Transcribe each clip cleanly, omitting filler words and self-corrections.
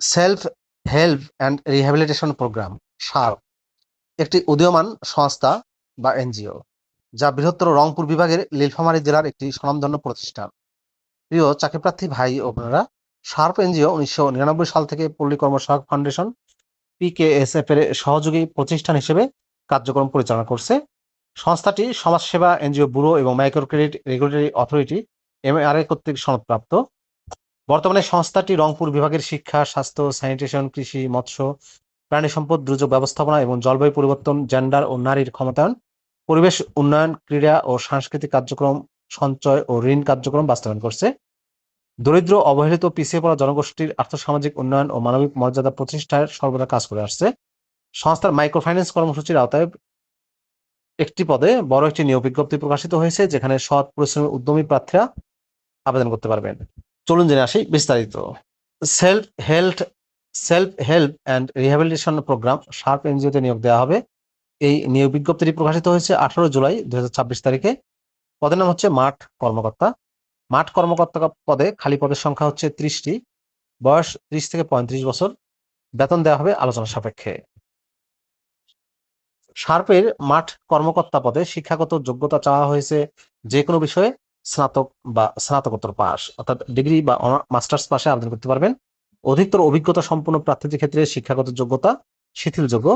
Self help and rehabilitation programme SARC একটি উদীয়মান সংস্থা বা এনজিও যা বৃহত্তর রংপুর বিভাগের নীলফামারী জেলার একটি স্বনামধন্য প্রতিষ্ঠান। প্রিয় চাকরিপ্রার্থী ভাই ও বোনেরা, শার্প এনজিও 1999 সাল থেকে পল্লী কর্মসহায়ক ফাউন্ডেশন পিকেএসএফ এর সহযোগী প্রতিষ্ঠান হিসেবে কার্যক্রম পরিচালনা করছে। সংস্থাটি সমাজসেবা এনজিও ব্যুরো এবং মাইক্রো ক্রেডিট রেগুলেটরি অথরিটি এমএআরএ কর্তৃক সনদপ্রাপ্ত। বর্তমানে সংস্থাটি রংপুর বিভাগের শিক্ষা, স্বাস্থ্য, স্যানিটেশন, কৃষি, মৎস্য, প্রাণী সম্পদ, দুর্যোগ ব্যবস্থাপনা এবং জলবায়ু পরিবর্তন, জেন্ডার ও নারীর ক্ষমতায়ন, পরিবেশ উন্নয়ন, ক্রীড়া ও সাংস্কৃতিক কার্যক্রম, সঞ্চয় ও ঋণ কার্যক্রম বাস্তবায়ন করছে। দরিদ্র, অবহেলিত, পিছিয়ে পড়া জনগোষ্ঠীর আর্থসামাজিক উন্নয়ন ও মানবিক মর্যাদা প্রতিষ্ঠায় সর্বদা কাজ করে আসছে। সংস্থার মাইক্রো ফাইন্যান্স কর্মসূচির আওতায় একটি পদে বড় একটি নিয়োগ বিজ্ঞপ্তি প্রকাশিত হয়েছে, যেখানে সৎ পরিশ্রমী উদ্যমী প্রার্থীরা আবেদন করতে পারবেন। চলুন জেনে আসি বিস্তারিত। Self help self help and rehabilitation programme SHARP এনজিওতে নিয়োগ দেওয়া হবে। এই নিয়োগ বিজ্ঞপ্তিটি প্রকাশিত হয়েছে 18 জুলাই 2026 তারিখে। পদের নাম হচ্ছে মাঠ কর্মকর্তা। মাঠ কর্মকর্তা পদে খালি পদের সংখ্যা হচ্ছে 30টি। বয়স 30 থেকে 35 বছর। বেতন দেওয়া হবে আলোচনা সাপেক্ষে। শার্পের মাঠ কর্মকর্তা পদে শিক্ষাগত যোগ্যতা চাওয়া হয়েছে যে কোনো বিষয়ে স্নাতক বা স্নাতকোত্তর পাস, অর্থাৎ ডিগ্রি বা মাস্টার্স পাশে আবেদন করতে পারবেন। অধিকতর অভিজ্ঞতা সম্পন্ন প্রার্থীদের ক্ষেত্রে শিক্ষাগত যোগ্যতা শিথিলযোগ্য।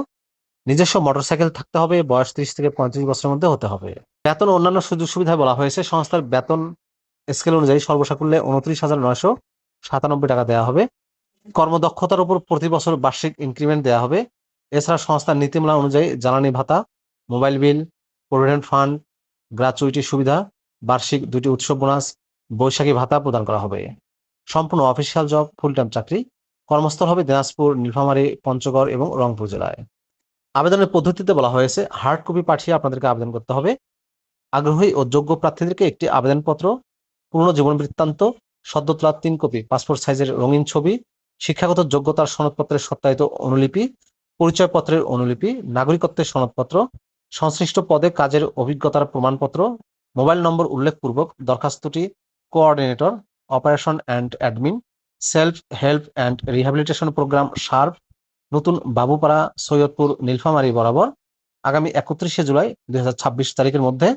নিজস্ব মোটরসাইকেল থাকতে হবে। বয়স 30 থেকে 35 বছরের মধ্যে হতে হবে। বেতন ও অন্যান্য সুযোগ সুবিধায় বলা হয়েছে সংস্থার বেতন স্কেল অনুযায়ী সর্বসাকুল্যে 29,997 টাকা দেওয়া হবে। কর্মদক্ষতার উপর প্রতি বছর বার্ষিক ইনক্রিমেন্ট দেওয়া হবে। এছাড়া সংস্থার নীতিমালা অনুযায়ী জ্বালানি ভাতা, mobile bill, provident fund, gratuity সুবিধা, বার্ষিক 2টি উৎসব বোনাস, বৈশাখী ভাতা প্রদান করা হবে। সম্পূর্ণ অফিসিয়াল জব, ফুল টাইম চাকরি। কর্মস্থল হবে দিনাজপুর, নীলফামারী, পঞ্চগড় এবং রংপুর জেলায়। আবেদনের পদ্ধতিতে বলা হয়েছে হার্ড কপি পাঠিয়ে আপনাদেরকে আবেদন করতে হবে। আগ্রহী ও যোগ্য প্রার্থীদেরকে একটি আবেদনপত্র, পুরনো জীবন বৃত্তান্ত, সদ্য তোলা 3 কপি পাসপোর্ট সাইজের রঙিন ছবি, শিক্ষাগত যোগ্যতার সনদপত্রের সত্যায়িত অনুলিপি, পরিচয়পত্রের অনুলিপি, নাগরিকত্বের সনদপত্র, সংশ্লিষ্ট পদে কাজের অভিজ্ঞতার প্রমাণপত্র, মোবাইল নম্বর উল্লেখপূর্বক দরখাস্তটি coordinator, operation and admin, self help and rehabilitation programme SHARP, নতুন বাবুপাড়া, সৈয়দপুর, নীলফামারী বরাবর, আগামী 31শে জুলাই 2026 তারিখের মধ্যে।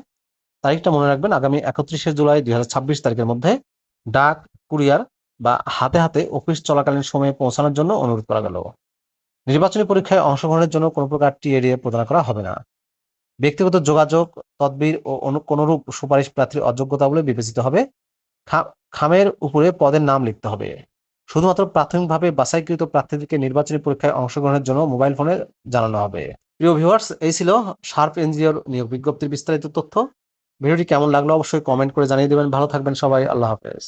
তারিখটা মনে রাখবেন, আগামী 31শে জুলাই 2026 তারিখের মধ্যে ডাক, কুরিয়ার বা হাতে হাতে অফিস চলাকালীন সময়ে পৌঁছানোর জন্য অনুরোধ করা গেল। নির্বাচনী পরীক্ষায় অংশগ্রহণের জন্য কোনো প্রকার টিএডিএ প্রদান করা হবে না। ব্যক্তিগত যোগাযোগ, তদবির ও কোনরূপ সুপারিশ প্রার্থীর অযোগ্যতা বলে বিবেচিত হবে। খামের উপরে পদের নাম লিখতে হবে। শুধুমাত্র প্রাথমিকভাবে বাছাইকৃত প্রার্থীদেরকে নির্বাচনী পরীক্ষায় অংশগ্রহণের জন্য মোবাইল ফোনে জানানো হবে। প্রিয় ভিউয়ার্স, এই ছিল শার্প এনজিওর নিয়োগ বিজ্ঞপ্তির বিস্তারিত তথ্য। ভিডিওটি কেমন লাগলো অবশ্যই কমেন্ট করে জানিয়ে দেবেন। ভালো থাকবেন সবাই। আল্লাহ হাফেজ।